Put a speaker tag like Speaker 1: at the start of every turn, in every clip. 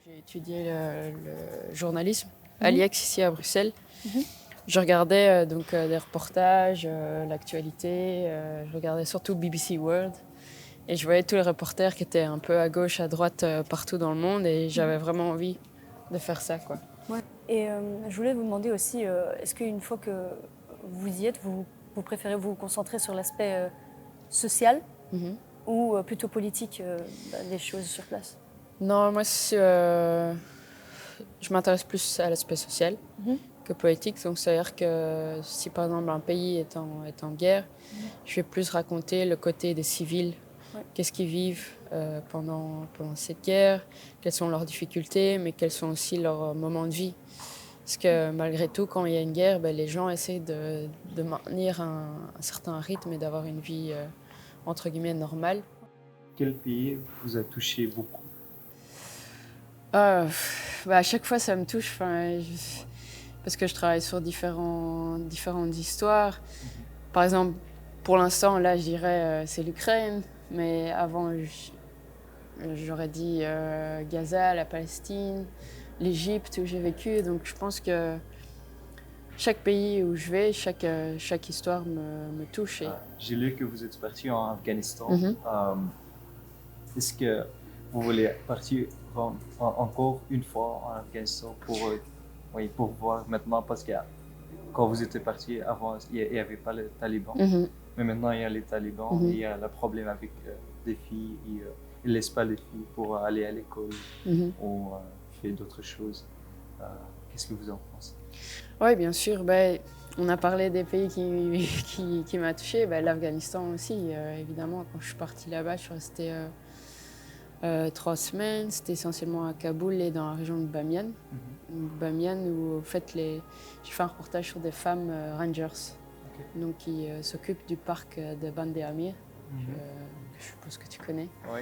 Speaker 1: J'ai étudié le journalisme à l'IEX ici à Bruxelles. Je regardais des reportages, l'actualité, je regardais surtout BBC World et je voyais tous les reporters qui étaient un peu à gauche, à droite, partout dans le monde et j'avais vraiment envie de faire ça, quoi.
Speaker 2: Ouais. Et je voulais vous demander aussi, est-ce qu'une fois que vous y êtes, vous préférez vous concentrer sur l'aspect social ou plutôt politique des choses sur place?
Speaker 1: Non, moi, je m'intéresse plus à l'aspect social que politique. Donc, c'est-à-dire que si, par exemple, un pays est en guerre, je vais plus raconter le côté des civils.
Speaker 2: Ouais.
Speaker 1: Qu'est-ce qu'ils vivent pendant cette guerre, quelles sont leurs difficultés, mais quels sont aussi leurs moments de vie. Parce que malgré tout, quand il y a une guerre, les gens essaient de maintenir un certain rythme et d'avoir une vie, entre guillemets, normale.
Speaker 3: Quel pays vous a touché beaucoup?
Speaker 1: À chaque fois, ça me touche, parce que je travaille sur différentes histoires. Par exemple, pour l'instant, là, je dirais c'est l'Ukraine, mais avant, j'aurais dit Gaza, la Palestine, l'Égypte où j'ai vécu. Donc, je pense que chaque pays où je vais, chaque histoire me touche.
Speaker 3: J'ai lu que vous êtes parti en Afghanistan. Est-ce que vous voulez partir encore une fois en Afghanistan pour voir maintenant, parce que quand vous étiez parti avant, il n'y avait pas les talibans, mais maintenant il y a les talibans, il y a le problème avec des filles, ils ne laissent pas les filles pour aller à l'école ou faire d'autres choses. Qu'est-ce que vous en pensez?
Speaker 1: Oui, bien sûr. On a parlé des pays qui m'ont touché. L'Afghanistan aussi, évidemment. Quand je suis partie là-bas, je suis restée 3 semaines. C'était essentiellement à Kaboul et dans la région de Bamiyan. Bamiyan, où en fait, j'ai fait un reportage sur des femmes rangers, donc qui s'occupent du parc de Bande Amir, que je suppose que tu connais.
Speaker 3: Oui.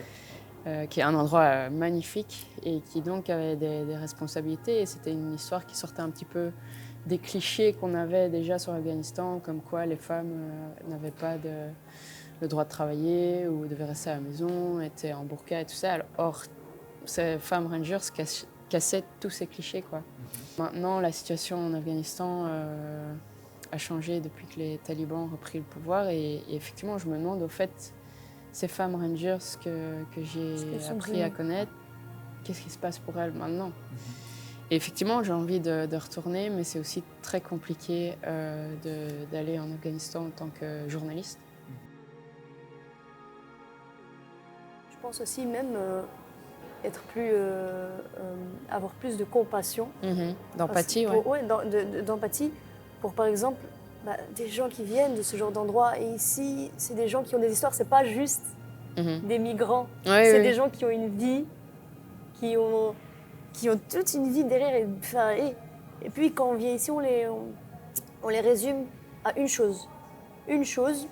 Speaker 1: Qui est un endroit magnifique et qui donc avait des responsabilités. Et c'était une histoire qui sortait un petit peu des clichés qu'on avait déjà sur l'Afghanistan, comme quoi les femmes n'avaient pas le droit de travailler ou devaient rester à la maison, étaient en burqa et tout ça. Or, ces femmes rangers cassaient tous ces clichés, quoi. Maintenant, la situation en Afghanistan a changé depuis que les talibans ont repris le pouvoir et effectivement, je me demande au fait, ces femmes rangers que j'ai appris à connaître, qu'est-ce qui se passe pour elles maintenant? Et effectivement, j'ai envie de retourner, mais c'est aussi très compliqué d'aller en Afghanistan en tant que journaliste.
Speaker 2: Je pense aussi même être plus, avoir plus de compassion.
Speaker 1: D'empathie,
Speaker 2: d'empathie pour, par exemple, des gens qui viennent de ce genre d'endroit. Et ici, c'est des gens qui ont des histoires, c'est pas juste des migrants. C'est des gens qui ont une vie, qui ont toute une vie derrière. Et puis quand on vient ici, on les résume à une chose. Une chose.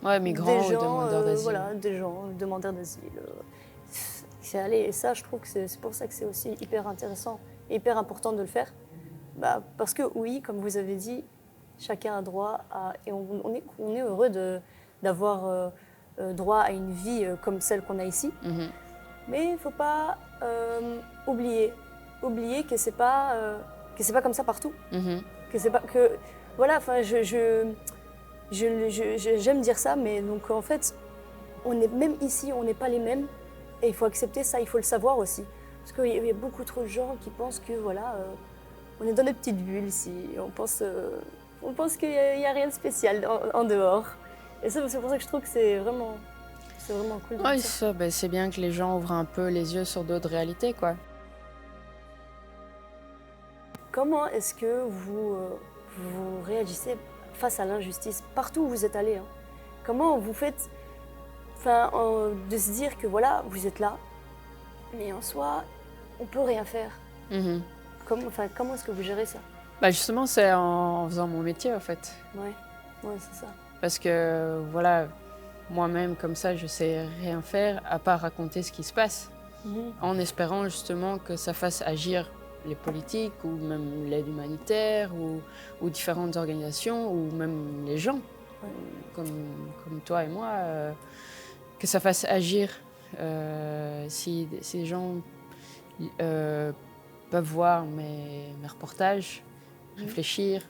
Speaker 1: Migrants ou demandeurs d'asile.
Speaker 2: Voilà, des gens demandeurs d'asile. Et ça, je trouve que c'est pour ça que c'est aussi hyper intéressant et hyper important de le faire. Parce que oui, comme vous avez dit, chacun a droit à... Et on est heureux d'avoir droit à une vie comme celle qu'on a ici. Mais il ne faut pas oublier que c'est pas comme ça partout. Que c'est pas que... Voilà, enfin, j'aime dire ça, mais donc en fait, même ici, on n'est pas les mêmes. Et il faut accepter ça, il faut le savoir aussi. Parce qu'il y a beaucoup trop de gens qui pensent que voilà, on est dans des petites bulles ici. On pense qu'il n'y a rien de spécial en dehors. Et ça, c'est pour ça que je trouve que c'est vraiment cool de dire ça.
Speaker 1: C'est bien que les gens ouvrent un peu les yeux sur d'autres réalités, quoi.
Speaker 2: Comment est-ce que vous réagissez face à l'injustice partout où vous êtes allé, hein? Comment vous faites de se dire que voilà, vous êtes là, mais en soi, on peut rien faire. Comment est-ce que vous gérez ça?
Speaker 1: Justement, c'est en faisant mon métier, en fait.
Speaker 2: Ouais, c'est ça.
Speaker 1: Parce que, voilà, moi-même, comme ça, je sais rien faire à part raconter ce qui se passe. En espérant justement que ça fasse agir les politiques ou même l'aide humanitaire ou différentes organisations ou même les gens, comme toi et moi, que ça fasse agir si les gens peuvent voir mes reportages, réfléchir,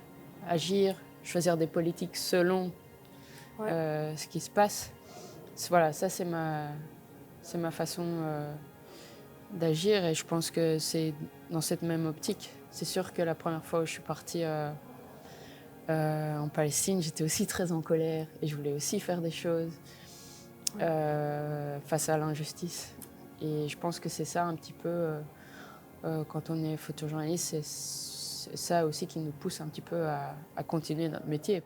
Speaker 1: agir, choisir des politiques selon ce qui se passe. Voilà, ça c'est ma façon d'agir et je pense que c'est dans cette même optique. C'est sûr que la première fois où je suis partie en Palestine, j'étais aussi très en colère et je voulais aussi faire des choses face à l'injustice. Et je pense que c'est ça un petit peu, quand on est photojournaliste, c'est ça aussi qui nous pousse un petit peu à continuer notre métier.